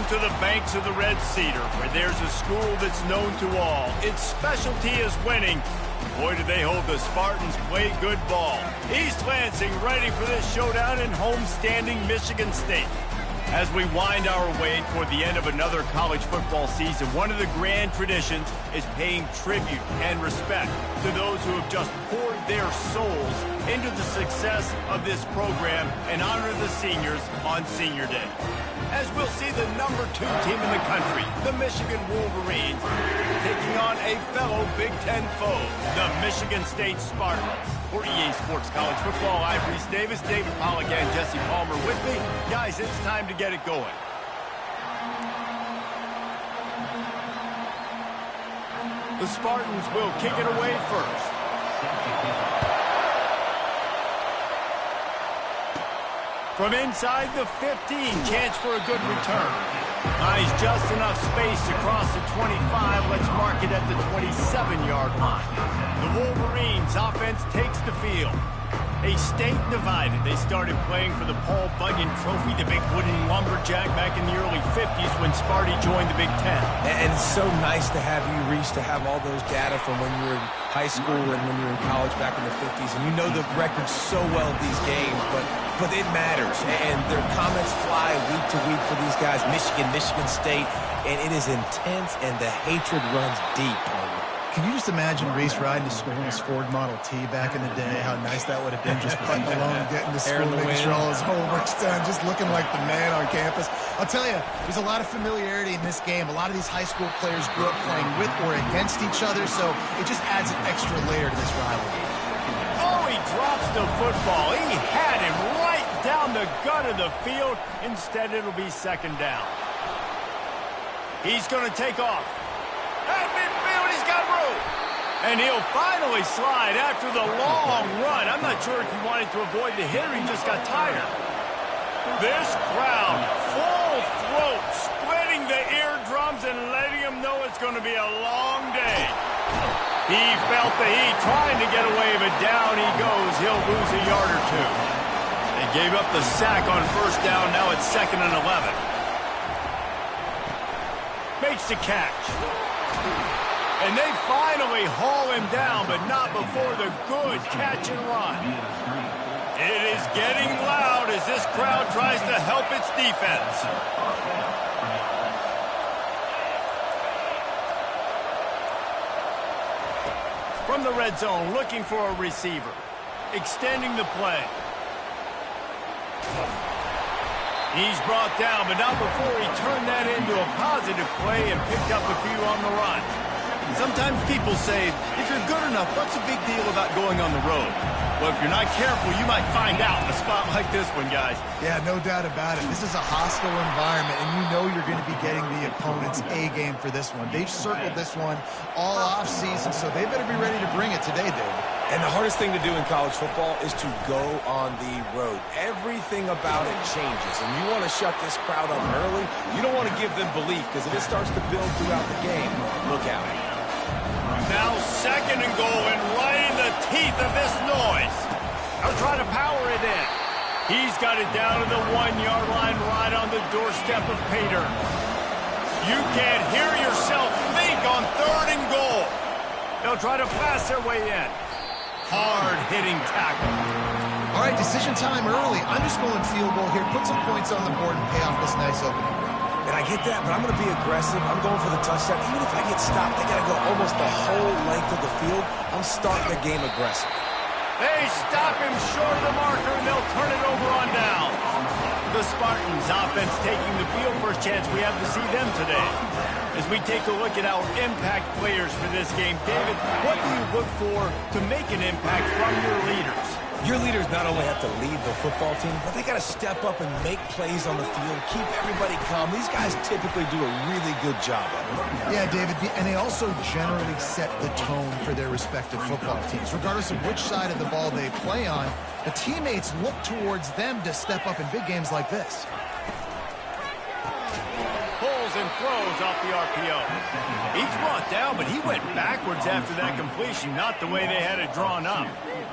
to the banks of the Red Cedar, where there's a school that's known to all. Its specialty is winning. Boy, do they hold the Spartans play good ball. East Lansing ready for this showdown in homestanding Michigan State. As we wind our way toward the end of another college football season, one of the grand traditions is paying tribute and respect to those who have just poured their souls into the success of this program and honor the seniors on Senior Day. As we'll see the #2 team in the country, the Michigan Wolverines, taking on a fellow Big Ten foe, the Michigan State Spartans. For EA Sports College Football, I'm Reese Davis, David Pollack, and Jesse Palmer with me. Guys, it's time to get it going. The Spartans will kick it away first. From inside the 15, chance for a good return. Buys just enough space across the 25. Let's mark it at the 27-yard line. The Wolverines offense takes the field. A state divided. They started playing for the Paul Bunyan Trophy, the big wooden lumberjack, back in the early 50s when Sparty joined the Big Ten. And it's so nice to have you, Reese, to have all those data from when you were in high school and when you were in college back in the 50s. And you know the records so well of these games, but it matters. And their comments fly week to week for these guys, Michigan State, and it is intense, and the hatred runs deep. Can you just imagine Reese riding to school in his Ford Model T back in the day? How nice that would have been, just putting alone, getting to school, making sure all his homework's done, just looking like the man on campus. I'll tell you, there's a lot of familiarity in this game. A lot of these high school players grew up playing with or against each other, so it just adds an extra layer to this rivalry. Oh, he drops the football. He had him right down the gut of the field. Instead, it'll be second down. He's going to take off. At midfield, he's got room. And he'll finally slide after the long run. I'm not sure if he wanted to avoid the hit or he just got tired. This crowd, full throat, splitting the eardrums and letting him know it's going to be a long day. He felt the heat trying to get away, but down he goes. He'll lose a yard or two. They gave up the sack on first down. Now it's 2nd and 11. Makes the catch. And they finally haul him down, but not before the good catch and run. It is getting loud as this crowd tries to help its defense. From the red zone, looking for a receiver. Extending the play. He's brought down, but not before he turned that into a positive play and picked up a few on the run. Sometimes people say, if you're good enough, what's the big deal about going on the road? Well, if you're not careful, you might find out in a spot like this one, guys. Yeah, no doubt about it. This is a hostile environment, and you know you're going to be getting the opponent's A game for this one. They've circled this one all off season, so they better be ready to bring it today, David. And the hardest thing to do in college football is to go on the road. Everything about it changes, and you want to shut this crowd up early. You don't want to give them belief, because if it starts to build throughout the game, look out. Now 2nd and goal, and right in the teeth of this noise. They'll try to power it in. He's got it down to the 1-yard line, right on the doorstep of Pater. You can't hear yourself think on 3rd and goal. They'll try to pass their way in. Hard-hitting tackle. All right, decision time early. I'm just going field goal here. Put some points on the board and pay off this nice opening. And I get that, but I'm going to be aggressive. I'm going for the touchdown. Even if I get stopped, I got to go almost the whole length of the field. I'm starting the game aggressive. They stop him short of the marker, and they'll turn it over on down. The Spartans offense taking the field. First chance we have to see them today. As we take a look at our impact players for this game, David, what do you look for to make an impact from your leaders? Your leaders not only have to lead the football team, but they got to step up and make plays on the field, keep everybody calm. These guys typically do a really good job of it. Yeah, David, and they also generally set the tone for their respective football teams. Regardless of which side of the ball they play on, the teammates look towards them to step up in big games like this. Pulls and throws off the RPO. He's brought down, but he went backwards after that completion, not the way they had it drawn up.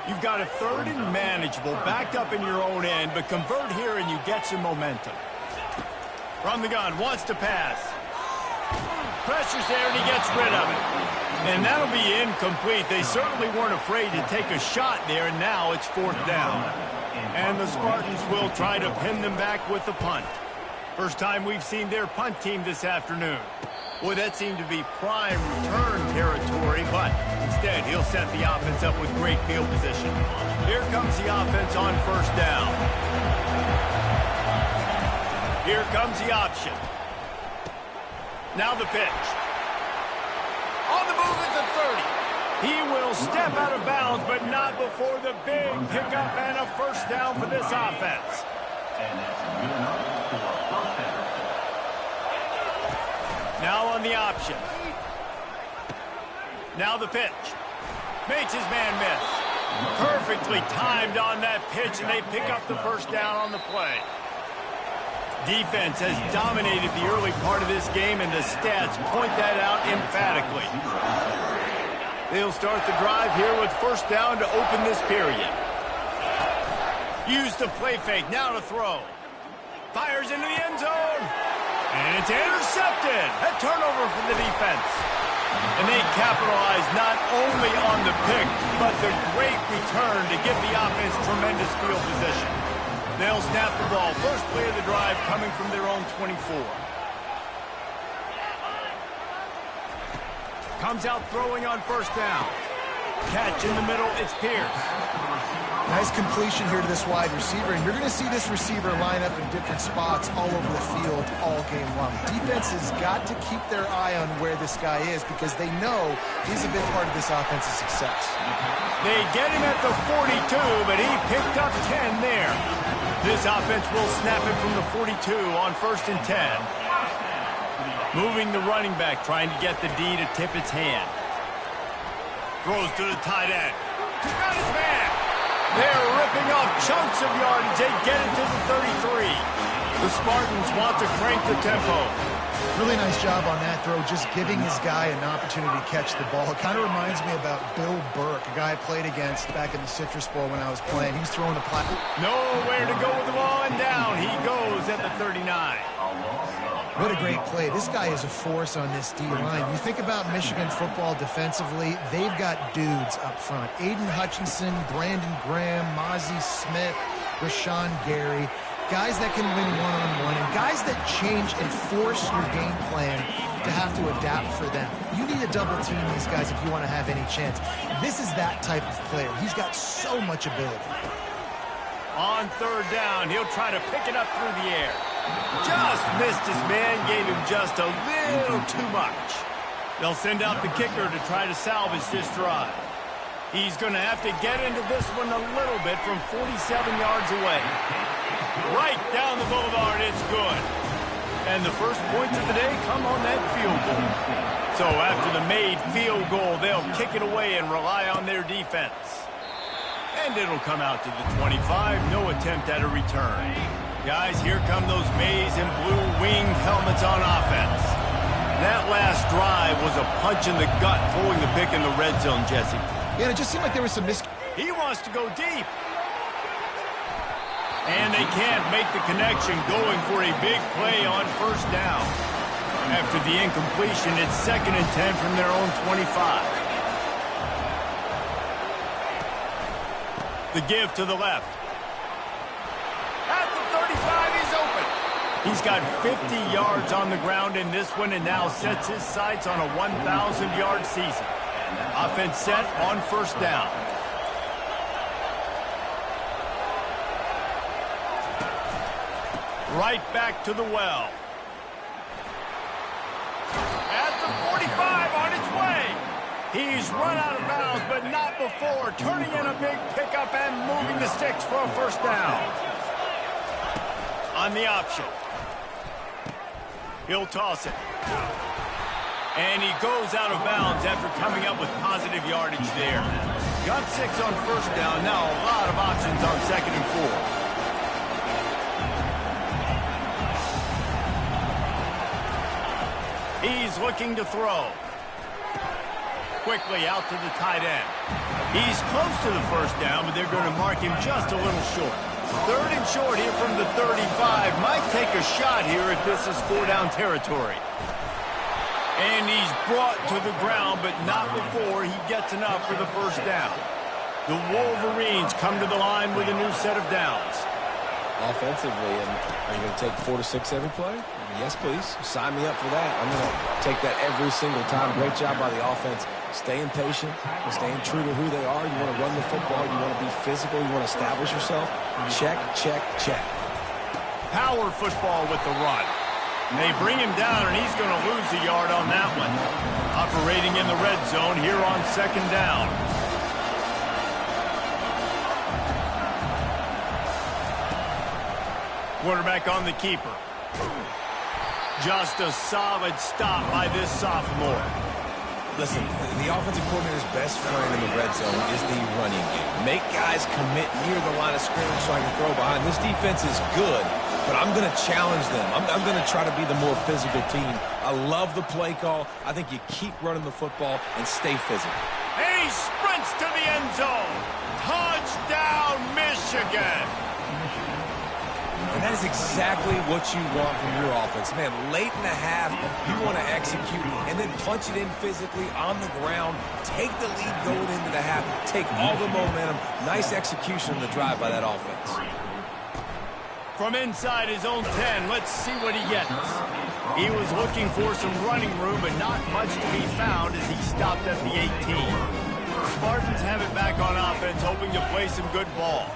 You've got a 3rd and manageable, backed up in your own end, but convert here and you get some momentum. From the gun, wants to pass. Pressure's there, and he gets rid of it. And that'll be incomplete. They certainly weren't afraid to take a shot there, and now it's 4th down. And the Spartans will try to pin them back with the punt. First time we've seen their punt team this afternoon. Boy, that seemed to be prime return territory, but instead he'll set the offense up with great field position. Here comes the offense on 1st down. Here comes the option. Now the pitch. On the move is the 30. He will step out of bounds, but not before the big pickup and a 1st down for this offense. And that's good enough for a first down. Now on the option. Now the pitch. Makes his man miss. Perfectly timed on that pitch, and they pick up the 1st down on the play. Defense has dominated the early part of this game, and the stats point that out emphatically. They'll start the drive here with 1st down to open this period. Use the play fake, now to throw. Fires into the end zone. And it's intercepted. A turnover for the defense. And they capitalize not only on the pick, but the great return to give the offense tremendous field position. They'll snap the ball. First play of the drive coming from their own 24. Comes out throwing on 1st down. Catch in the middle, it's Pierce. Nice completion here to this wide receiver, and you're going to see this receiver line up in different spots all over the field all game long. Defense has got to keep their eye on where this guy is because they know he's a big part of this offense's success. They get him at the 42, but he picked up 10 there. This offense will snap it from the 42 on 1st and 10. Moving the running back, trying to get the D to tip its hand. Throws to the tight end. Got his man. They're ripping off chunks of yardage. They get it to the 33. The Spartans want to crank the tempo. Really nice job on that throw, just giving his guy an opportunity to catch the ball. It kind of reminds me about Bill Burke, a guy I played against back in the Citrus Bowl when I was playing. He was throwing the platform. Nowhere to go with the ball, and down he goes at the 39. What a great play. This guy is a force on this D-line. You think about Michigan football defensively, they've got dudes up front. Aiden Hutchinson, Brandon Graham, Mozzie Smith, Rashawn Gary. Guys that can win one-on-one, and guys that change and force your game plan to have to adapt for them. You need to double-team these guys if you want to have any chance. This is that type of player. He's got so much ability. On 3rd down, he'll try to pick it up through the air. Just missed his man, gave him just a little too much. They'll send out the kicker to try to salvage this drive. He's going to have to get into this one a little bit from 47 yards away. Right down the boulevard, it's good. And the first points of the day come on that field goal. So after the made field goal, they'll kick it away and rely on their defense. And it'll come out to the 25, no attempt at a return. Guys, here come those maize and blue winged helmets on offense. That last drive was a punch in the gut, throwing the pick in the red zone, Jesse. Yeah, it just seemed like there was some He wants to go deep. And they can't make the connection, going for a big play on 1st down. After the incompletion, it's 2nd and 10 from their own 25. The give to the left. At the 35, he's open. He's got 50 yards on the ground in this one and now sets his sights on a 1,000-yard season. Offense set on 1st down. Right back to the well. At the 45, on its way. He's run out of bounds, but not before. Turning in a big pickup and moving the sticks for a 1st down. On the option. He'll toss it. And he goes out of bounds after coming up with positive yardage there. Got 6 on 1st down. Now a lot of options on 2nd and 4. He's looking to throw. Quickly out to the tight end. He's close to the 1st down, but they're going to mark him just a little short. Third and short here from the 35. Might take a shot here if this is 4-down territory. And he's brought to the ground, but not before he gets enough for the first down. The Wolverines come to the line with a new set of downs. Offensively, and are you going to take 4 to 6 every play? Yes, please. Sign me up for that. I'm going to take that every single time. Great job by the offense. Staying patient, staying true to who they are. You want to run the football. You want to be physical. You want to establish yourself. Check, check, check. Power football with the run. They bring him down, and he's going to lose a yard on that one. Operating in the red zone here on second down. Quarterback on the keeper. Just a solid stop by this sophomore. Listen, the offensive coordinator's best friend in the red zone is the running game. Make guys commit near the line of scrimmage so I can throw behind. This defense is good, but I'm going to challenge them. I'm going to try to be the more physical team. I love the play call. I think you keep running the football and stay physical. And he sprints to the end zone. Touchdown, Michigan. And that is exactly what you want from your offense. Man, late in the half, you want to execute and then punch it in physically on the ground. Take the lead going into the half. Take all the momentum. Nice execution on the drive by that offense. From inside his own 10, let's see what he gets. He was looking for some running room, but not much to be found as he stopped at the 18. Spartans have it back on offense, hoping to play some good ball.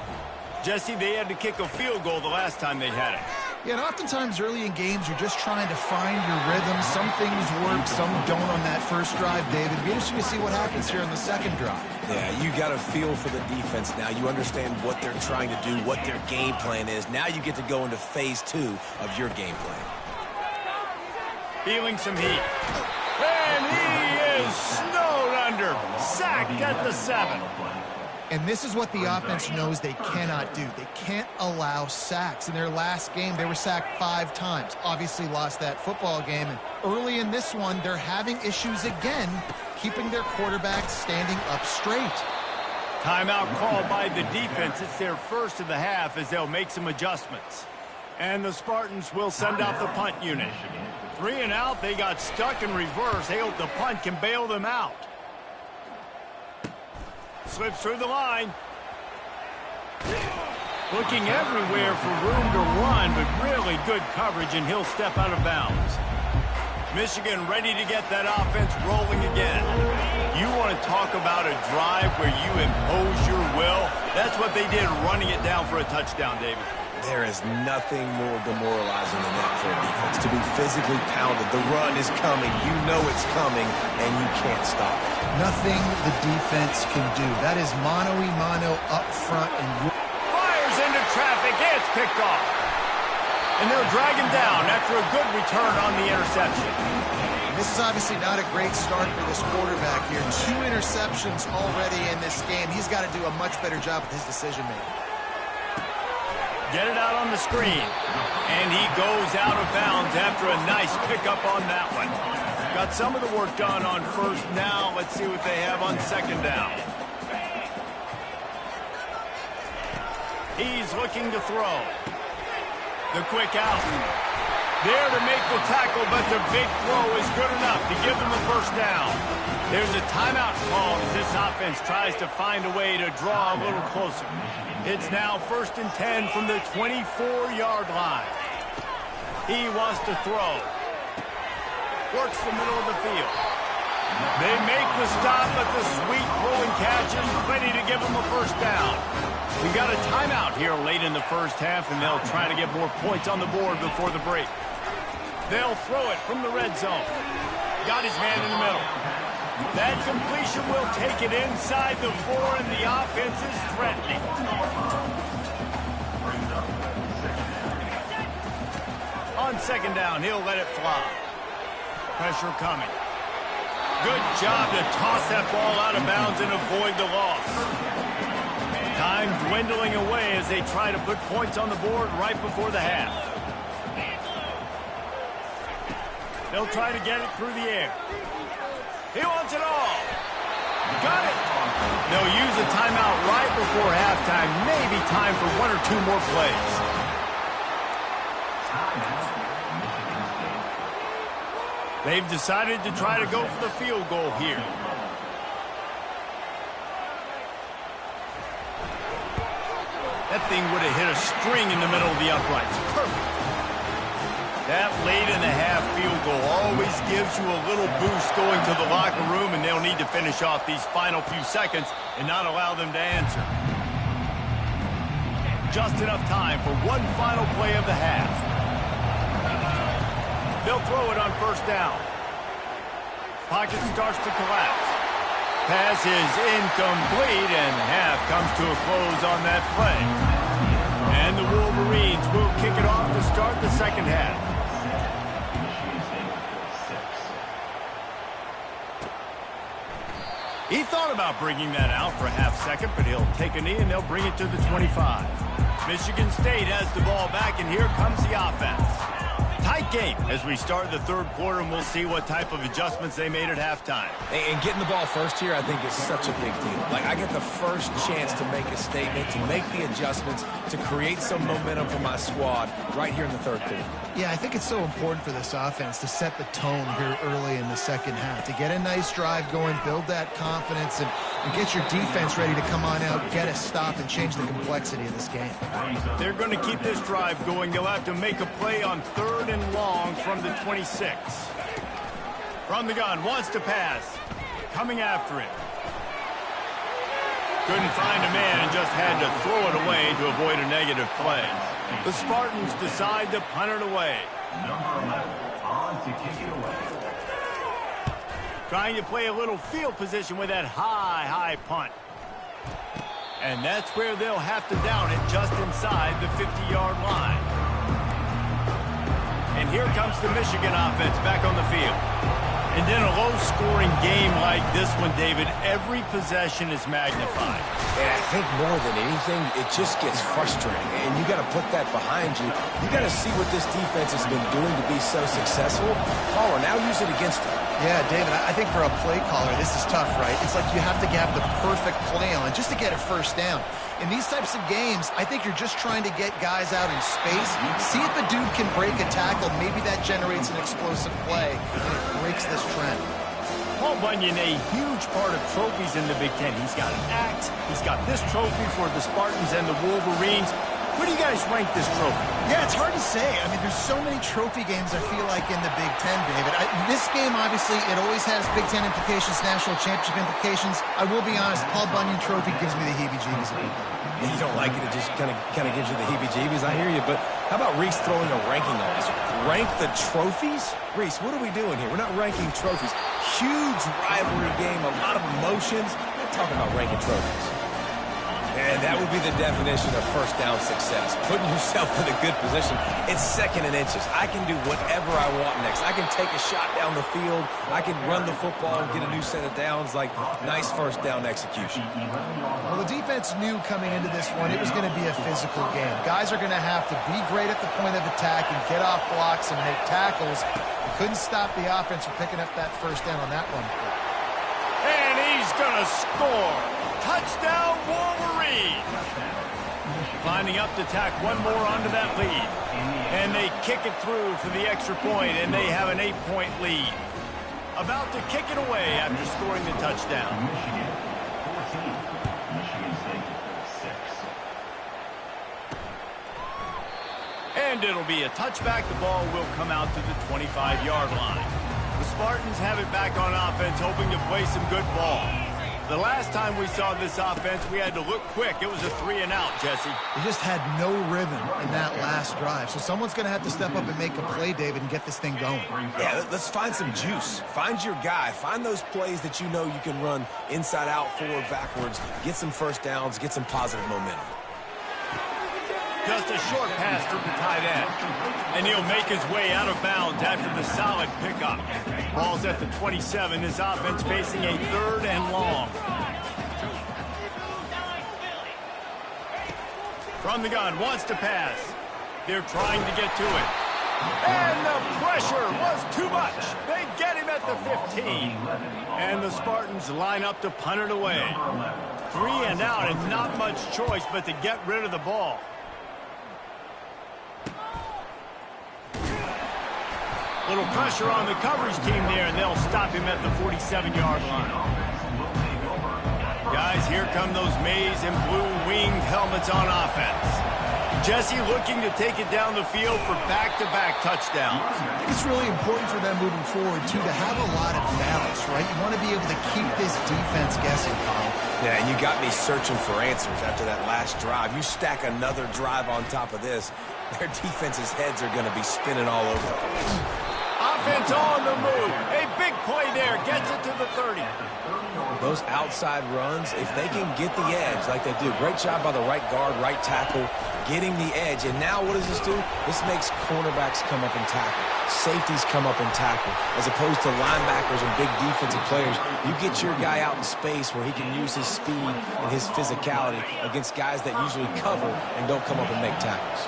Jesse, they had to kick a field goal the last time they had it. Yeah, and oftentimes early in games, you're just trying to find your rhythm. Some things work, some don't on that first drive, David. It'll be interesting to see what happens here on the second drive. Yeah, you got a feel for the defense now. You understand what they're trying to do, what their game plan is. Now you get to go into phase 2 of your game plan. Feeling some heat. And he is snowed under. Sacked at the 7. And this is what the offense knows they cannot do. They can't allow sacks. In their last game, they were sacked 5 times. Obviously lost that football game. And early in this one, they're having issues again, keeping their quarterback standing up straight. Timeout called by the defense. It's their first of the half as they'll make some adjustments. And the Spartans will send out the punt unit. 3 and out, they got stuck in reverse. They hope the punt can bail them out. Slips through the line. Looking everywhere for room to run, but really good coverage, and he'll step out of bounds. Michigan ready to get that offense rolling again. You want to talk about a drive where you impose your will? That's what they did, running it down for a touchdown, David. There is nothing more demoralizing than that for a defense. To be physically pounded. The run is coming. You know it's coming, and you can't stop it. Nothing the defense can do. That is mano-a-mano up front. And fires into traffic. It's picked off. And they'll drag him down after a good return on the interception. This is obviously not a great start for this quarterback here. 2 interceptions already in this game. He's got to do a much better job with his decision-making. Get it out on the screen. And he goes out of bounds after a nice pickup on that one. Got some of the work done on first. Now let's see what they have on second down. He's looking to throw. The quick out. There to make the tackle, but the big throw is good enough to give them the first down. There's a timeout call as this offense tries to find a way to draw a little closer. It's now 1st and 10 from the 24-yard line. He wants to throw. Works the middle of the field. They make the stop, but the sweet pulling catch is ready to give them a first down. We got a timeout here late in the first half, and they'll try to get more points on the board before the break. They'll throw it from the red zone. Got his man in the middle. That completion will take it inside the 4, and the offense is threatening. On second down, he'll let it fly. Pressure coming. Good job to toss that ball out of bounds and avoid the loss. Time dwindling away as they try to put points on the board right before the half. They'll try to get it through the air. He wants it all. Got it. They'll use a timeout right before halftime. Maybe time for 1 or 2 more plays. They've decided to try to go for the field goal here. That thing would have hit a string in the middle of the uprights. Perfect. That late-in-the-half field goal always gives you a little boost going to the locker room, and they'll need to finish off these final few seconds and not allow them to answer. Just enough time for one final play of the half. They'll throw it on first down. Pocket starts to collapse. Pass is incomplete, and half comes to a close on that play. And the Wolverines will kick it off to start the second half. He thought about bringing that out for a half second, but he'll take a knee and they'll bring it to the 25. Michigan State has the ball back, and here comes the offense. Tight game as we start the third quarter, and we'll see what type of adjustments they made at halftime. And getting the ball first here, I think, is such a big deal. Like, I get the first chance to make a statement, to make the adjustments, to create some momentum for my squad right here in the third quarter. Yeah, I think it's so important for this offense to set the tone here early in the second half, to get a nice drive going, build that confidence, and get your defense ready to come on out, get a stop, and change the complexity of this game. They're going to keep this drive going. They'll have to make a play on 3rd and long from the 26. From the gun, wants to pass. Coming after it. Couldn't find a man and just had to throw it away to avoid a negative play. The Spartans decide to punt it away. Number 11 on to kick it away. Trying to play a little field position with that high punt. And that's where they'll have to down it, just inside the 50-yard line. And here comes the Michigan offense back on the field. And in a low-scoring game like this one, David, every possession is magnified. And I think more than anything, it just gets frustrating. And you got to put that behind you. You got to see what this defense has been doing to be so successful. Caller, now use it against them. Yeah, David, I think for a play caller, this is tough, right? It's like you have to have the perfect play on just to get a first down. In these types of games, I think you're just trying to get guys out in space, see if a dude can break a tackle. Maybe that generates an explosive play, and it breaks this trend. Paul Bunyan, a huge part of trophies in the Big Ten. He's got an axe. He's got this trophy for the Spartans and the Wolverines. Where do you guys rank this trophy? Yeah, it's hard to say. I mean, there's so many trophy games, I feel like, in the Big Ten, David. This game, obviously, it always has Big Ten implications, national championship implications. I will be honest, Paul Bunyan trophy gives me the heebie-jeebies. You don't like it, it just kind of gives you the heebie-jeebies. I hear you, but how about Reese throwing a ranking on us? Rank the trophies? Reese, what are we doing here? We're not ranking trophies. Huge rivalry game, a lot of emotions. We're not talking about ranking trophies. And that would be the definition of first down success. Putting yourself in a good position. It's 2nd and inches. I can do whatever I want next. I can take a shot down the field. I can run the football and get a new set of downs. Like, nice first down execution. Well, the defense knew coming into this one it was going to be a physical game. Guys are going to have to be great at the point of attack and get off blocks and make tackles. They couldn't stop the offense from picking up that first down on that one. And he's going to score. Touchdown, Wolverine! Lining up to tack one more onto that lead. And they kick it through for the extra point, and they have an 8-point lead. About to kick it away after scoring the touchdown. Michigan 14. Michigan State 6. And it'll be a touchback. The ball will come out to the 25-yard line. The Spartans have it back on offense, hoping to play some good ball. The last time we saw this offense, we had to look quick. It was a 3-and-out, Jesse. They just had no rhythm in that last drive. So someone's going to have to step up and make a play, David, and get this thing going. Yeah, let's find some juice. Find your guy. Find those plays that you know you can run inside out, forward, backwards. Get some first downs. Get some positive momentum. Just a short pass to the tight end. And he'll make his way out of bounds after the solid pickup. Ball's at the 27. This offense facing a 3rd and long. From the gun, wants to pass. They're trying to get to it. And the pressure was too much. They get him at the 15. And the Spartans line up to punt it away. 3 and out, and not much choice but to get rid of the ball. Little pressure on the coverage team there, and they'll stop him at the 47-yard line. Guys, here come those maize and blue winged helmets on offense. Jesse looking to take it down the field for back-to-back touchdowns. I think it's really important for them moving forward, too, to have a lot of balance, right? You want to be able to keep this defense guessing, Kyle. Yeah, and you got me searching for answers after that last drive. You stack another drive on top of this, their defense's heads are going to be spinning all over the place. Offense on the move. A big play there. Gets it to the 30. Those outside runs, if they can get the edge like they do, great job by the right guard, right tackle, getting the edge. And now what does this do? This makes cornerbacks come up and tackle. Safeties come up and tackle. As opposed to linebackers and big defensive players, you get your guy out in space where he can use his speed and his physicality against guys that usually cover and don't come up and make tackles.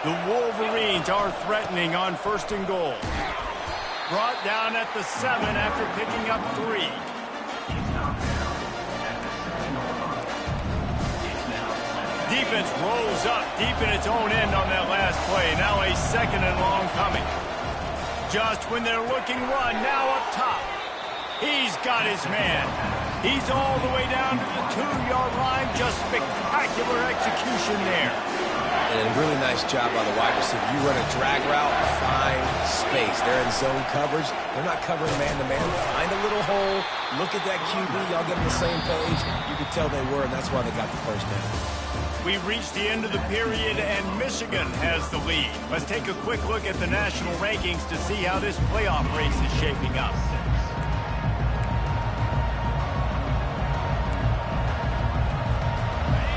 The Wolverines are threatening on 1st and goal. Brought down at the 7 after picking up 3. Defense rolls up deep in its own end on that last play. Now a 2nd and long coming. Just when they're looking run, now up top. He's got his man. He's all the way down to the 2-yard line. Just spectacular execution there. And a really nice job by the wide receiver. You run a drag route, find space. They're in zone coverage. They're not covering man-to-man. Find a little hole. Look at that QB. Y'all get on the same page. You could tell they were, and that's why they got the first down. We've reached the end of the period, and Michigan has the lead. Let's take a quick look at the national rankings to see how this playoff race is shaping up.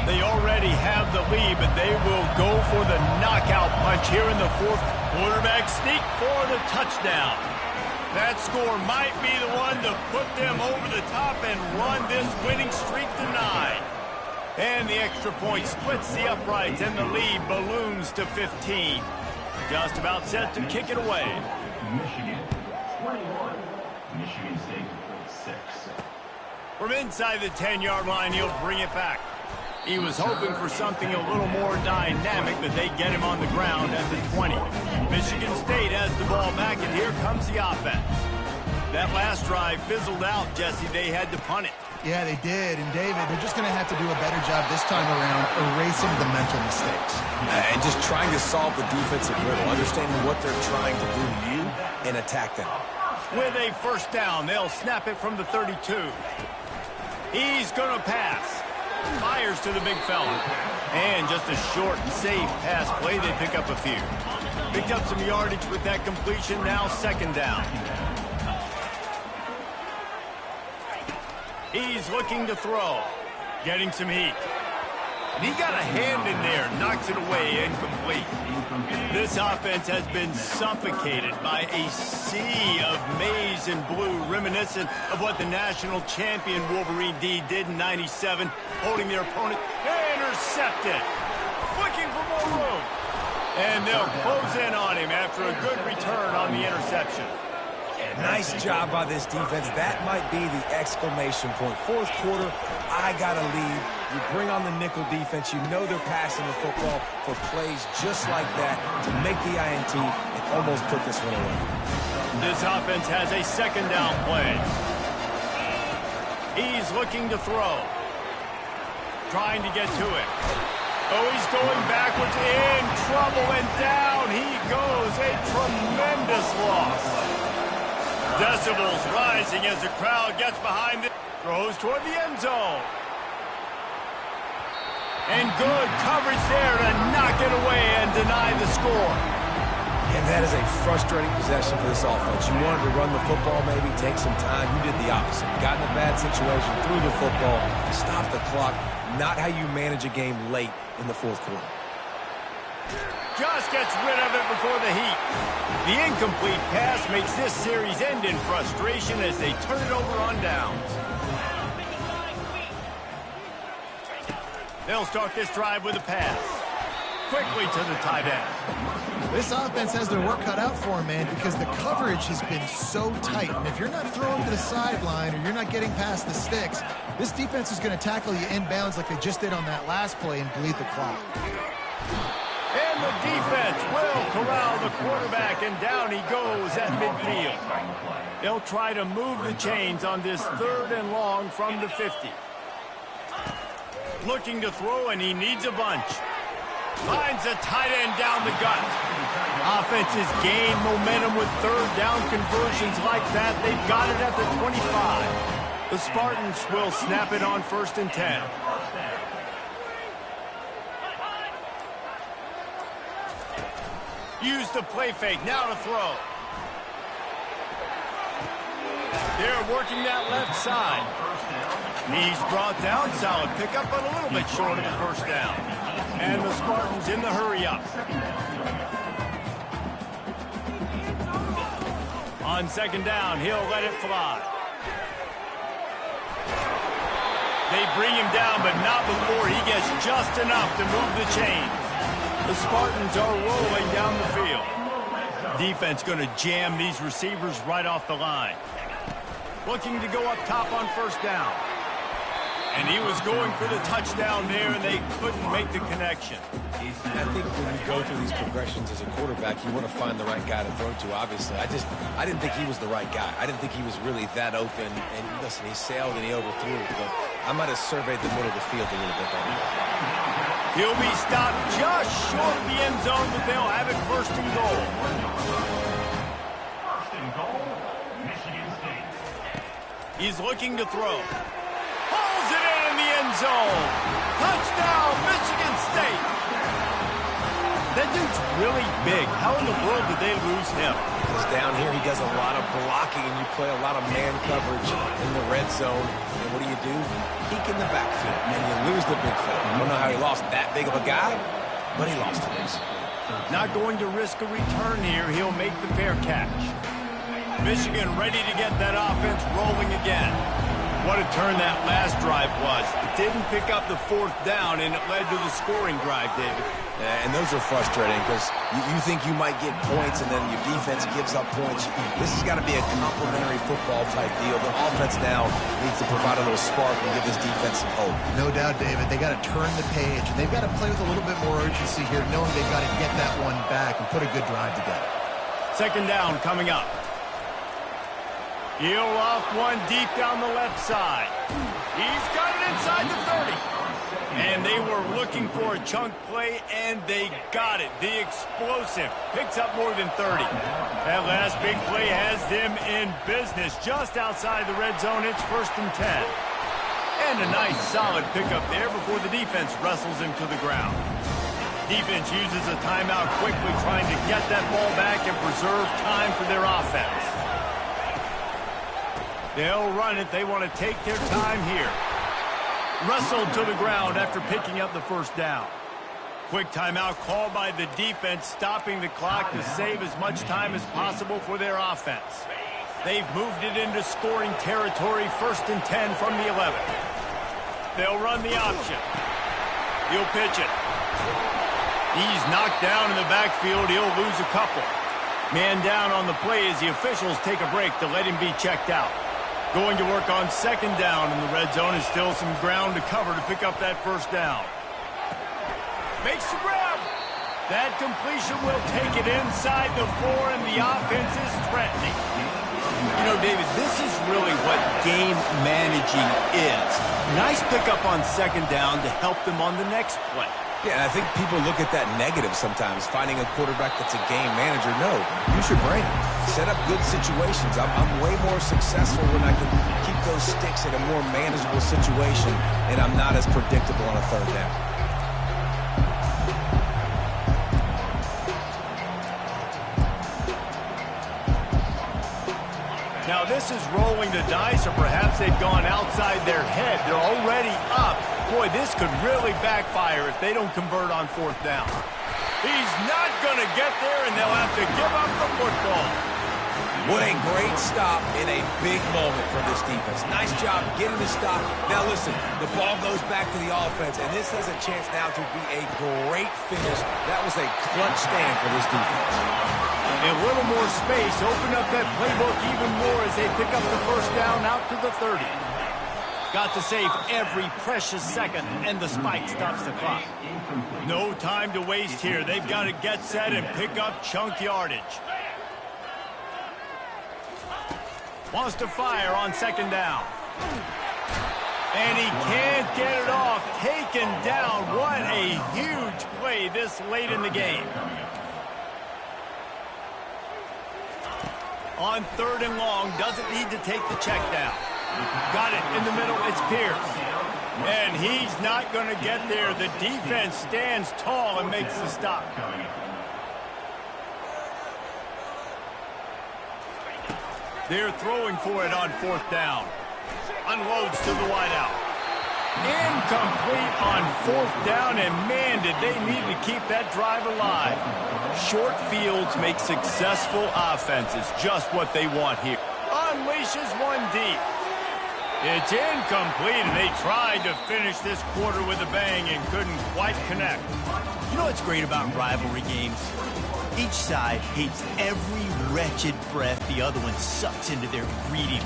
They already have the lead, but they will go for the knockout punch here in the 4th. Quarterback sneak for the touchdown. That score might be the one to put them over the top and run this winning streak to 9. And the extra point splits the uprights, and the lead balloons to 15. Just about set to kick it away. Michigan 21. Michigan State 6. From inside the 10-yard line, he'll bring it back. He was hoping for something a little more dynamic, but they get him on the ground at the 20. Michigan State has the ball back, and here comes the offense. That last drive fizzled out, Jesse. They had to punt it. Yeah, they did. And, David, they're just going to have to do a better job this time around erasing the mental mistakes. And just trying to solve the defensive riddle, understanding what they're trying to do to you and attack them. With a 1st down, they'll snap it from the 32. He's going to pass. Fires to the big fella. And just a short, safe pass play. They pick up a few. Picked up some yardage with that completion. Now 2nd down. He's looking to throw. Getting some heat. And he got a hand in there. Knocks it away, incomplete. This offense has been suffocated by a sea of maize and blue, reminiscent of what the national champion Wolverine D did in '97, holding their opponent. Intercepted. Looking for more room. And they'll close in on him after a good return on the interception. Nice job by this defense. That might be the exclamation point. 4th quarter, I got a lead. You bring on the nickel defense. You know they're passing the football for plays just like that to make the INT and almost put this one away. This offense has a 2nd down play. He's looking to throw. Trying to get to it. Oh, he's going backwards, in trouble, and down he goes. A tremendous loss. Decibels rising as the crowd gets behind it. Throws toward the end zone. And good coverage there to knock it away and deny the score. And that is a frustrating possession for this offense. You wanted to run the football, maybe take some time. You did the opposite. Got in a bad situation, threw the football, stopped the clock. Not how you manage a game late in the 4th quarter. Just gets rid of it before the heat. The incomplete pass makes this series end in frustration as they turn it over on downs. They'll start this drive with a pass. Quickly to the tight end. This offense has their work cut out for them, man, because the coverage has been so tight. And if you're not throwing to the sideline or you're not getting past the sticks, this defense is going to tackle you inbounds like they just did on that last play and bleed the clock. And the defense will corral the quarterback, and down he goes at midfield. They'll try to move the chains on this 3rd and long from the 50. Looking to throw, and he needs a bunch. Finds a tight end down the gut. Offenses gain momentum with 3rd down conversions like that. They've got it at the 25. The Spartans will snap it on 1st and 10. Use the play fake, now to throw. They're working that left side. He's brought down, solid pickup, but a little bit short of the 1st down. And the Spartans in the hurry up. On 2nd down, he'll let it fly. They bring him down, but not before he gets just enough to move the chains. The Spartans are rolling down the field. Defense going to jam these receivers right off the line. Looking to go up top on 1st down. And he was going for the touchdown there, and they couldn't make the connection. I think when you go through these progressions as a quarterback, you want to find the right guy to throw to, obviously. I didn't think he was the right guy. I didn't think he was really that open. And listen, he sailed and he overthrew it, but I might have surveyed the middle of the field a little bit better. He'll be stopped just short of the end zone, but they'll have it 1st and goal. 1st and goal, Michigan State. He's looking to throw. Pulls it in the end zone. Touchdown, Michigan State. That dude's really big. How in the world did they lose him? Because down here he does a lot of blocking, and you play a lot of man coverage in the red zone. And what do? Peek in the backfield, and you lose the big fella. I don't know how he lost that big of a guy, but he lost it. Not going to risk a return here. He'll make the fair catch. Michigan ready to get that offense rolling again. What a turn that last drive was. It didn't pick up the 4th down, and it led to the scoring drive, David. And those are frustrating because you think you might get points, and then your defense gives up points. This has got to be a complementary football type deal. The offense now needs to provide a little spark and give this defense some hope. No doubt, David. They got to turn the page, and they've got to play with a little bit more urgency here, knowing they've got to get that one back and put a good drive together. 2nd down coming up. He'll loft one deep down the left side. He's got it inside the 30. And they were looking for a chunk play, and they got it. The explosive picks up more than 30. That last big play has them in business just outside the red zone. It's 1st and 10. And a nice solid pickup there before the defense wrestles him to the ground. Defense uses a timeout quickly, trying to get that ball back and preserve time for their offense. They'll run it. They want to take their time here. Wrestled to the ground after picking up the 1st down. Quick timeout called by the defense, stopping the clock to save as much time as possible for their offense. They've moved it into scoring territory, 1st and 10 from the 11. They'll run the option. He'll pitch it. He's knocked down in the backfield. He'll lose a couple. Man down on the play as the officials take a break to let him be checked out. Going to work on 2nd down in the red zone. Is still some ground to cover to pick up that 1st down. Makes the grab. That completion will take it inside the 4, and the offense is threatening. You know, David, this is really what game managing is. Nice pickup on 2nd down to help them on the next play. Yeah, and I think people look at that negative sometimes, finding a quarterback that's a game manager. No, use your brain. Set up good situations. I'm way more successful when I can keep those sticks in a more manageable situation, and I'm not as predictable on a 3rd down. Now this is rolling the dice, or perhaps they've gone outside their head. They're already up. Boy, this could really backfire if they don't convert on 4th down. He's not going to get there, and they'll have to give up the football. What a great stop in a big moment for this defense. Nice job getting the stop. Now listen, the ball goes back to the offense, and this has a chance now to be a great finish. That was a clutch stand for this defense. And a little more space, open up that playbook even more as they pick up the first down out to the 30. Got to save every precious second, and the spike stops the clock. No time to waste here. They've got to get set and pick up chunk yardage. Wants to fire on second down. And he can't get it off. Taken down. What a huge play this late in the game. On third and long, doesn't need to take the check down. Got it in the middle, it's Pierce. And he's not going to get there. The defense stands tall and makes the stop. They're throwing for it on fourth down. Unloads to the wideout. Incomplete on fourth down, and man, did they need to keep that drive alive. Short fields make successful offenses, just what they want here. Unleashes one deep. It's incomplete, and they tried to finish this quarter with a bang and couldn't quite connect. You know what's great about rivalry games? Each side hates every wretched breath the other one sucks into their greedy